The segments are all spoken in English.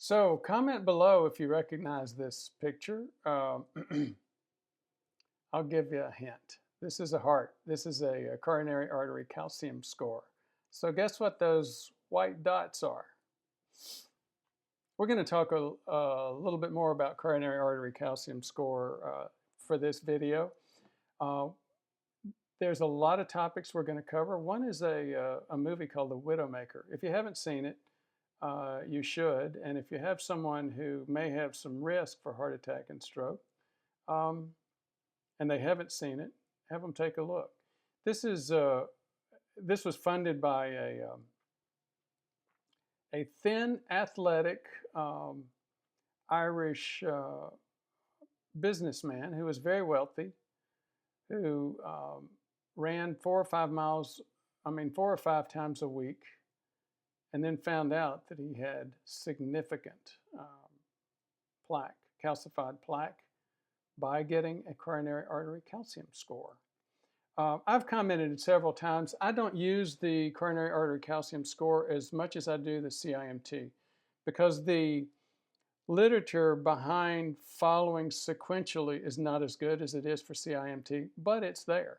So comment below if you recognize this picture. I'll give you a hint. This is a heart. This is a coronary artery calcium score. So guess what those white dots are? We're going to talk a little bit more about coronary artery calcium score for this video. There's a lot of topics we're going to cover. One is a movie called The Widowmaker. If you haven't seen it, you should. And if you have someone who may have some risk for heart attack and stroke, and they haven't seen it, have them take a look. This was funded by a thin, athletic Irish businessman who was very wealthy, who ran 4 or 5 times a week, and then found out that he had significant plaque, calcified plaque, by getting a coronary artery calcium score. I've commented several times, I don't use the coronary artery calcium score as much as I do the CIMT, because the literature behind following sequentially is not as good as it is for CIMT, but it's there.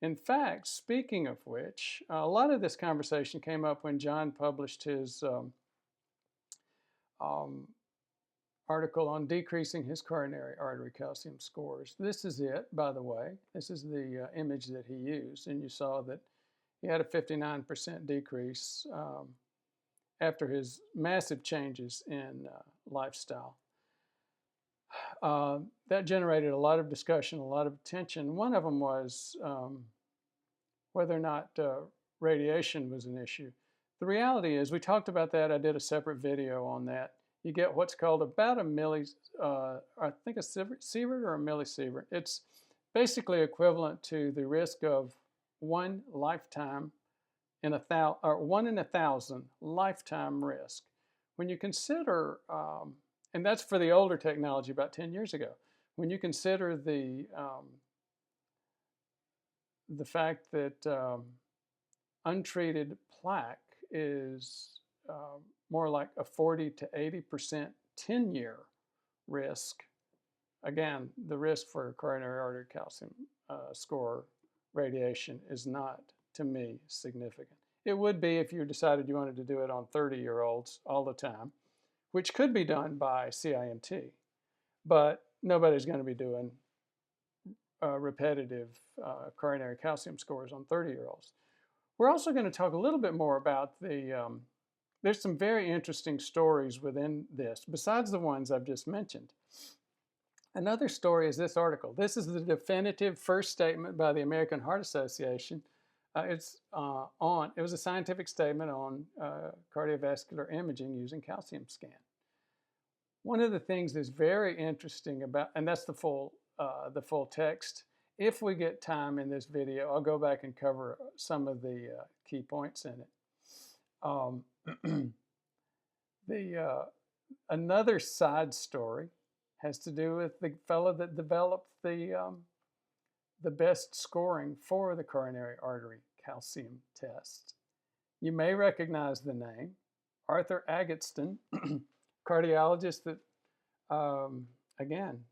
In fact, speaking of which, a lot of this conversation came up when John published his article on decreasing his coronary artery calcium scores. This is it, by the way. This is the image that he used, and you saw that he had a 59% decrease after his massive changes in lifestyle. That generated a lot of discussion, a lot of attention. One of them was whether or not radiation was an issue. The reality is, we talked about that. I did a separate video on that. You get what's called about a I think a sievert or a millisievert. It's basically equivalent to the risk of 1 lifetime in 1 in 1,000 lifetime risk. When you consider, and that's for the older technology about 10 years ago, when you consider the fact that untreated plaque is more like a 40 to 80% 10-year risk. Again, the risk for coronary artery calcium score radiation is not, to me, significant. It would be if you decided you wanted to do it on 30-year-olds all the time, which could be done by CIMT, but nobody's going to be doing repetitive coronary calcium scores on 30-year-olds. We're also going to talk a little bit more about there's some very interesting stories within this, besides the ones I've just mentioned. Another story is this article. This is the definitive first statement by the American Heart Association. It was a scientific statement on cardiovascular imaging using calcium scan. One of the things that's very interesting about, and that's the full text. If we get time in this video, I'll go back and cover some of the key points in it. Another side story has to do with the fellow that developed the best scoring for the coronary artery calcium test. You may recognize the name, Arthur Agatston, cardiologist that again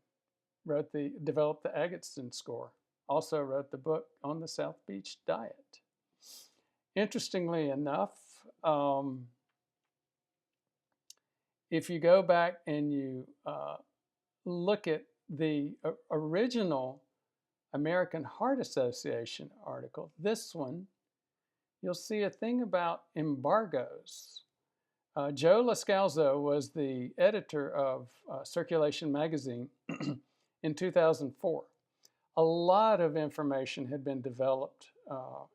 developed the Agatston score. Also wrote the book on the South Beach diet. Interestingly enough, if you go back and you look at the original American Heart Association article, this one, you'll see a thing about embargoes. Joe Lascalzo was the editor of Circulation magazine in 2004. A lot of information had been developed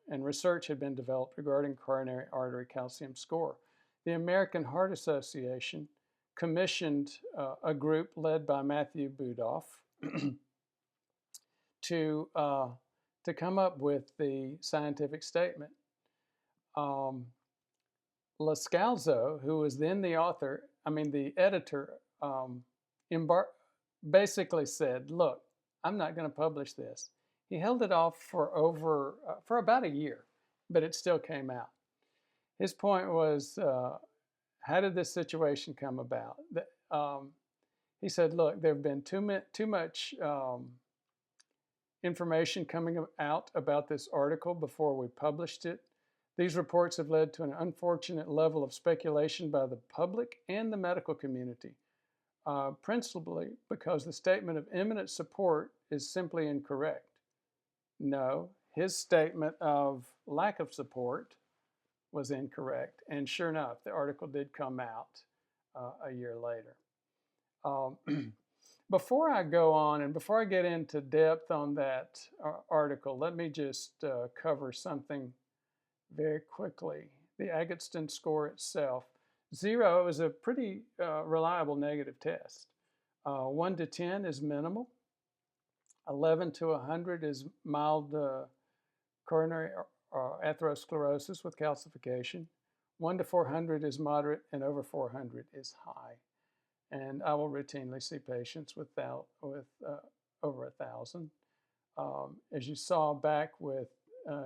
and research had been developed regarding coronary artery calcium score. The American Heart Association commissioned a group led by Matthew Budoff to come up with the scientific statement. Lascalzo, who was then the editor, basically said, look, I'm not going to publish this. He held it off for about a year, but it still came out. His point was, how did this situation come about? He said, look, there have been too much information coming out about this article before we published it. These reports have led to an unfortunate level of speculation by the public and the medical community, principally because the statement of imminent support is simply incorrect. No, his statement of lack of support was incorrect, and sure enough, the article did come out a year later. Before I go on and before I get into depth on that article, let me just cover something very quickly. The Agatston score itself. 0 is a pretty reliable negative test. 1 to 10 is minimal. 11 to 100 is mild coronary atherosclerosis with calcification. 1 to 400 is moderate, and over 400 is high. And I will routinely see patients with over 1,000. As you saw back with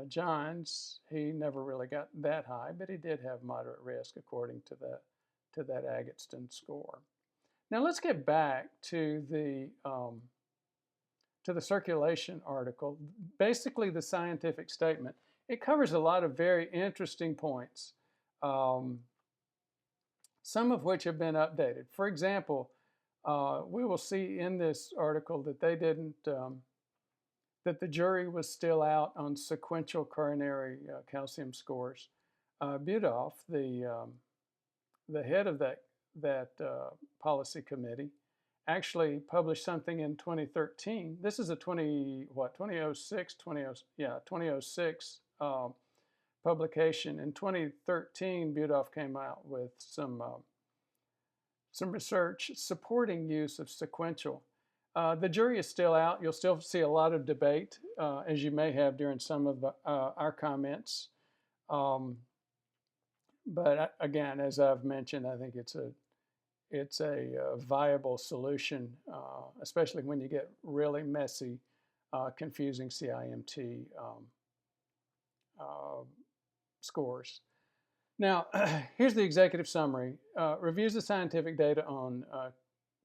John's, he never really got that high, but he did have moderate risk according to that Agatston score. Now let's get back to the circulation article. Basically, the scientific statement. It covers a lot of very interesting points, some of which have been updated. For example, we will see in this article that they didn't, that the jury was still out on sequential coronary calcium scores. Budoff, the head of that policy committee, actually published something in 2013. This is a 2006 publication. In 2013, Budoff came out with some research supporting use of sequential. The jury is still out. You'll still see a lot of debate, as you may have during some of our comments. But again, as I've mentioned, I think it's a viable solution, especially when you get really messy, confusing CIMT scores. Now, here's the executive summary. Reviews the scientific data on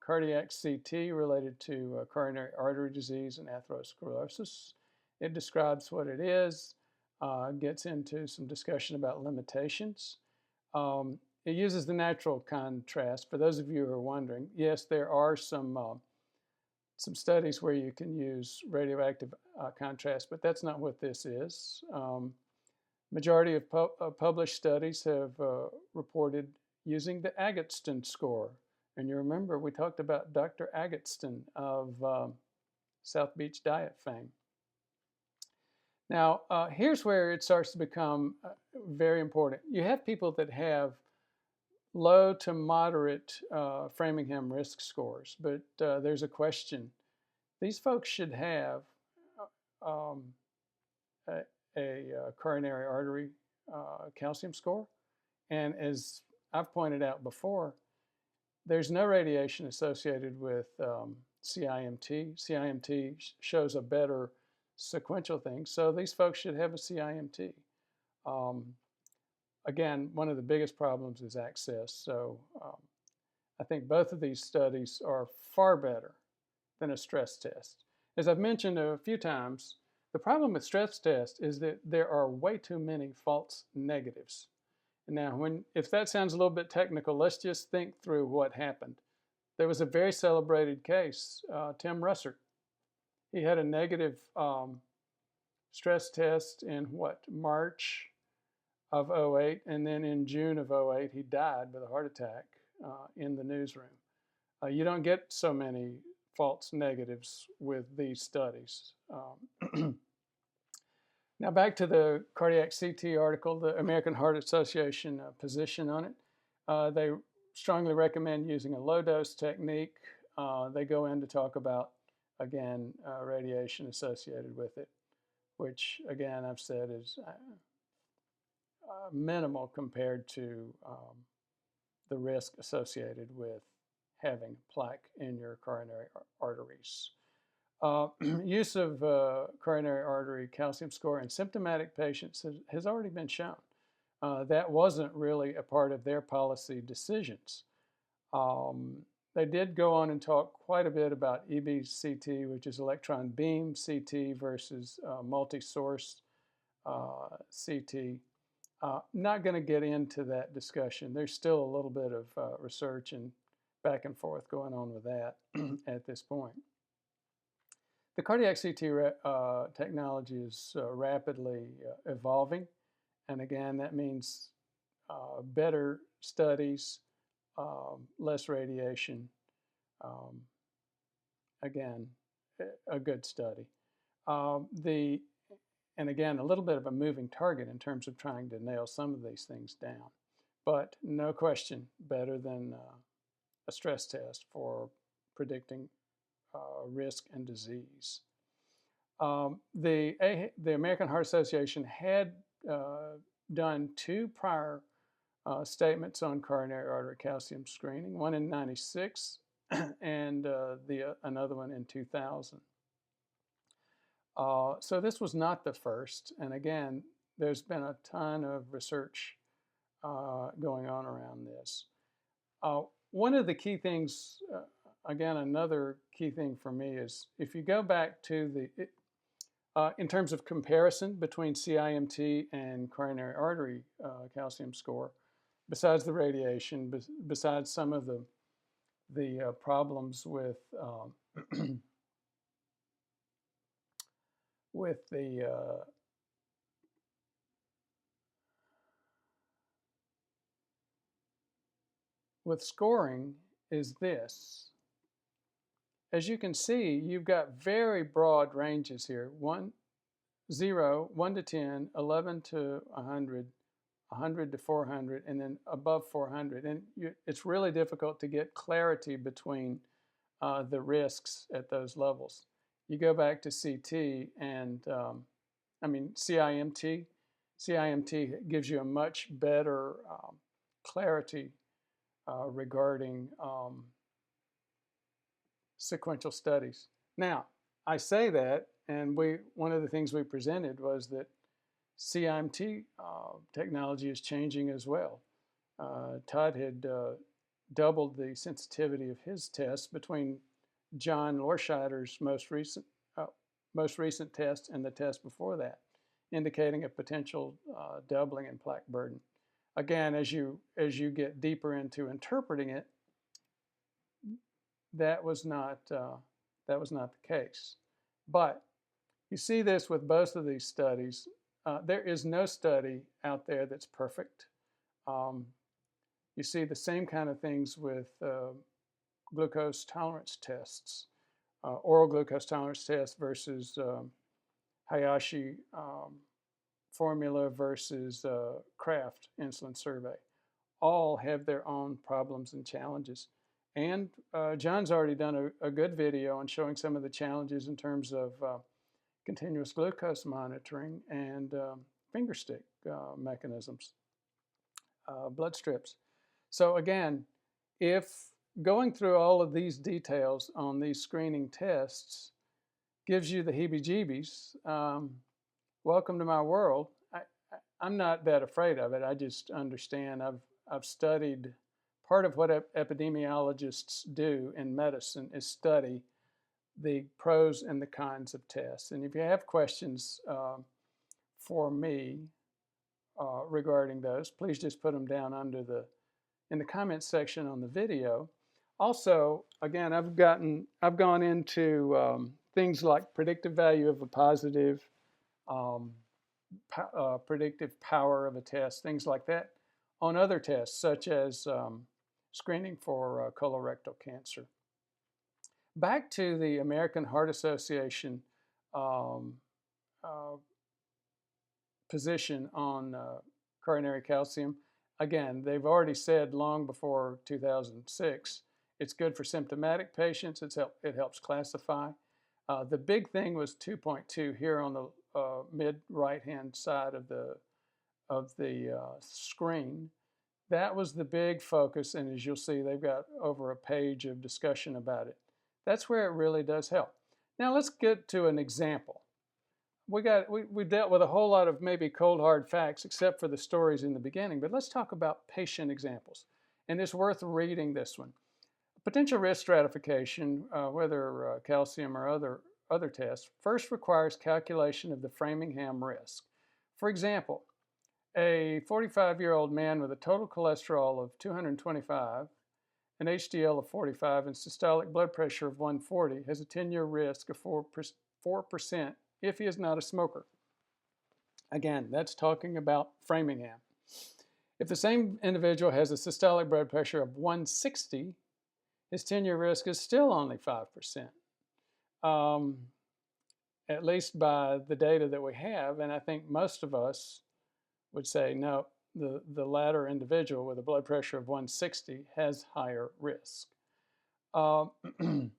cardiac CT related to coronary artery disease and atherosclerosis. It describes what it is, gets into some discussion about limitations. It uses the natural contrast. For those of you who are wondering, yes, there are some studies where you can use radioactive contrast, but that's not what this is. Majority of published studies have reported using the Agatston score. And you remember we talked about Dr. Agatston of South Beach Diet fame. Now, here's where it starts to become very important. You have people that have low to moderate Framingham risk scores, but there's a question. These folks should have a coronary artery calcium score. And as I've pointed out before, there's no radiation associated with CIMT. CIMT shows a better sequential thing, so these folks should have a CIMT. Again, one of the biggest problems is access, so I think both of these studies are far better than a stress test. As I've mentioned a few times, the problem with stress tests is that there are way too many false negatives. Now, if that sounds a little bit technical, let's just think through what happened. There was a very celebrated case, Tim Russert. He had a negative stress test in March of 08, and then in June of 08, he died with a heart attack in the newsroom. You don't get so many false negatives with these studies. Now back to the cardiac CT article, the American Heart Association position on it. They strongly recommend using a low-dose technique. They go in to talk about, again, radiation associated with it, which, again, I've said is minimal compared to the risk associated with having plaque in your coronary arteries. Use of coronary artery calcium score in symptomatic patients has already been shown. that wasn't really a part of their policy decisions. They did go on and talk quite a bit about EBCT, which is electron beam CT versus multi-source CT. Not going to get into that discussion. There's still a little bit of research and back and forth going on with that at this point. The cardiac CT technology is rapidly evolving, and again, that means better studies, less radiation. Again, a good study. And again, a little bit of a moving target in terms of trying to nail some of these things down. But no question, better than a stress test for predicting risk and disease. The American Heart Association had done 2 prior statements on coronary artery calcium screening, one in '96 and another one in 2000. So this was not the first, and again, there's been a ton of research going on around this. One of the key things, again, another key thing for me is if you go back to in terms of comparison between CIMT and coronary artery calcium score, besides the radiation, besides some of the problems with with scoring is this. As you can see, you've got very broad ranges here. 0, 1 to 10, 11 to 100, 100 to 400, and then above 400. And it's really difficult to get clarity between the risks at those levels. You go back to CT and, CIMT. CIMT gives you a much better clarity regarding sequential studies. Now, I say that, and one of the things we presented was that CIMT technology is changing as well. Todd had doubled the sensitivity of his test between John Lorscheider's most recent test and the test before that, indicating a potential doubling in plaque burden. Again, as you get deeper into interpreting it, that was not the case. But you see this with both of these studies. There is no study out there that's perfect. You see the same kind of things with glucose tolerance tests, oral glucose tolerance test versus Hayashi formula versus Kraft insulin survey. All have their own problems and challenges. And John's already done a good video on showing some of the challenges in terms of continuous glucose monitoring and finger stick mechanisms, blood strips. So again, if going through all of these details on these screening tests gives you the heebie-jeebies, welcome to my world. I'm not that afraid of it. I just understand. I've studied. Part of what epidemiologists do in medicine is study the pros and the cons of tests. And if you have questions for me regarding those, please just put them down in the comments section on the video. Also, again, I've gone into things like predictive value of a positive, predictive power of a test, things like that, on other tests such as screening for colorectal cancer. Back to the American Heart Association position on coronary calcium. Again, they've already said long before 2006, it's good for symptomatic patients. It helps classify. The big thing was 2.2 here on the mid right-hand side of the screen. That was the big focus, and as you'll see, they've got over a page of discussion about it. That's where it really does help. Now let's get to an example. we dealt with a whole lot of maybe cold hard facts, except for the stories in the beginning. But let's talk about patient examples, and it's worth reading this one. Potential risk stratification, whether calcium or other tests, first requires calculation of the Framingham risk. For example, a 45-year-old man with a total cholesterol of 225, an HDL of 45, and systolic blood pressure of 140 has a 10-year risk of 4% if he is not a smoker. Again, that's talking about Framingham. If the same individual has a systolic blood pressure of 160, his 10-year risk is still only 5%, at least by the data that we have. And I think most of us would say, no, the latter individual with a blood pressure of 160 has higher risk. In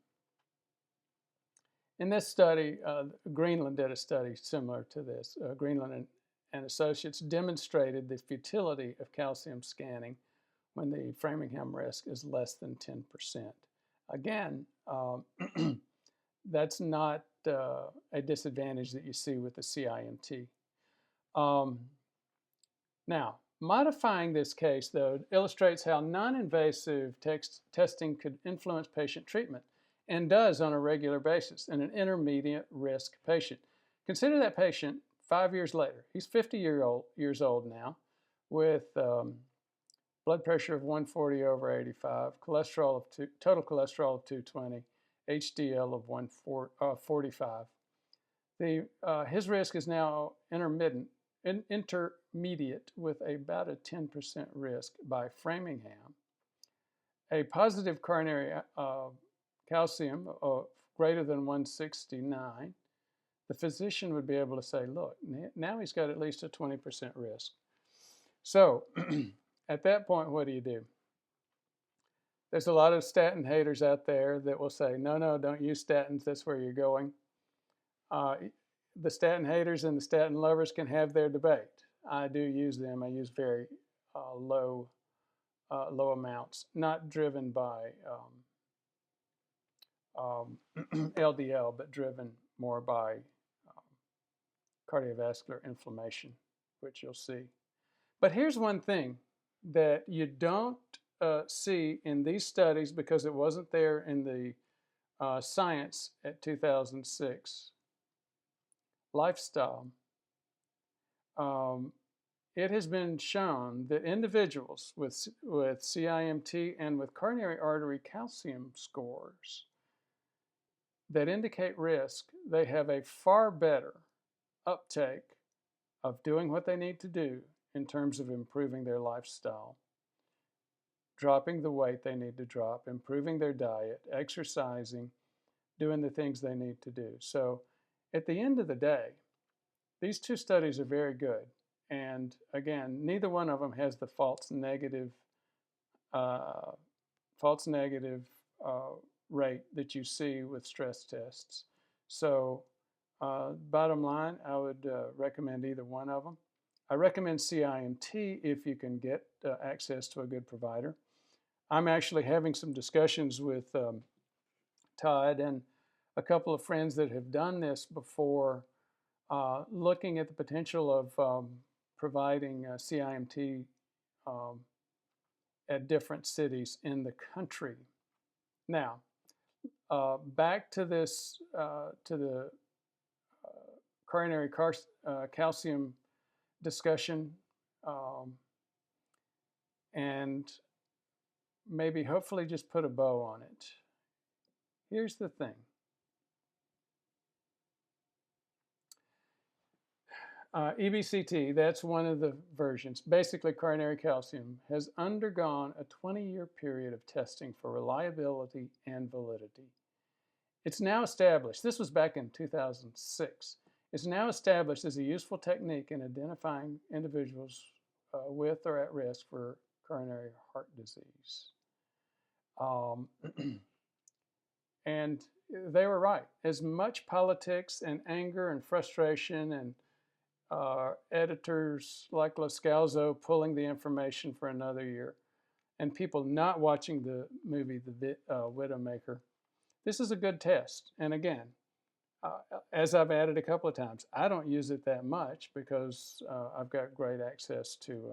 this study, Greenland did a study similar to this. Greenland and Associates demonstrated the futility of calcium scanning when the Framingham risk is less than 10%. Again, that's not a disadvantage that you see with the CIMT. Now, modifying this case, though, illustrates how non-invasive testing could influence patient treatment, and does on a regular basis in an intermediate risk patient. Consider that patient 5 years later. He's 50 years old now, with blood pressure of 140 over 85, total cholesterol of 220, HDL of 145. His risk is now intermediate with about a 10% risk by Framingham. A positive coronary calcium of greater than 169, the physician would be able to say, look, now he's got at least a 20% risk. So at that point, what do? There's a lot of statin haters out there that will say, no, don't use statins, that's where you're going. The statin haters and the statin lovers can have their debate. I do use them. I use very low amounts, not driven by LDL, but driven more by cardiovascular inflammation, which you'll see. But here's one thing that you don't see in these studies, because it wasn't there in the Science at 2006 lifestyle. It has been shown that individuals with CIMT and with coronary artery calcium scores that indicate risk, they have a far better uptake of doing what they need to do in terms of improving their lifestyle, dropping the weight they need to drop, improving their diet, exercising, doing the things they need to do. So at the end of the day, these two studies are very good. And again, neither one of them has the false negative rate that you see with stress tests. So bottom line, I would recommend either one of them. I recommend CIMT if you can get access to a good provider. I'm actually having some discussions with Todd and a couple of friends that have done this before, looking at the potential of providing CIMT at different cities in the country. Now, back to this, to the coronary calcium discussion, and maybe hopefully just put a bow on it. Here's the thing. EBCT, that's one of the versions. Basically, coronary calcium has undergone a 20-year period of testing for reliability and validity. It's now established, this was back in 2006, it's now established as a useful technique in identifying individuals with or at risk for coronary heart disease. And they were right. As much politics and anger and frustration and editors like Loscalzo pulling the information for another year, and people not watching the movie The Widowmaker. This is a good test. And again, as I've added a couple of times, I don't use it that much because I've got great access to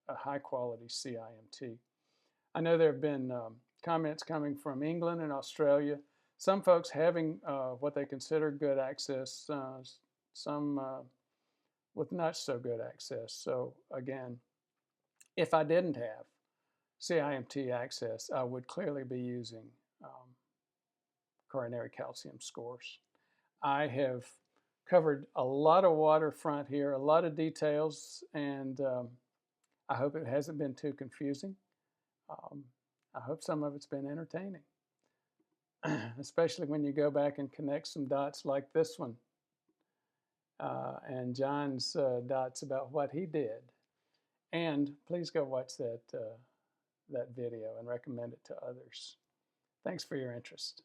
a high quality CIMT. I know there have been comments coming from England and Australia, some folks having what they consider good access, some with not so good access. So again, if I didn't have CIMT access, I would clearly be using coronary calcium scores. I have covered a lot of waterfront here, a lot of details, and I hope it hasn't been too confusing. I hope some of it's been entertaining, especially when you go back and connect some dots like this one and John's dots about what he did. And please go watch that video and recommend it to others. Thanks for your interest.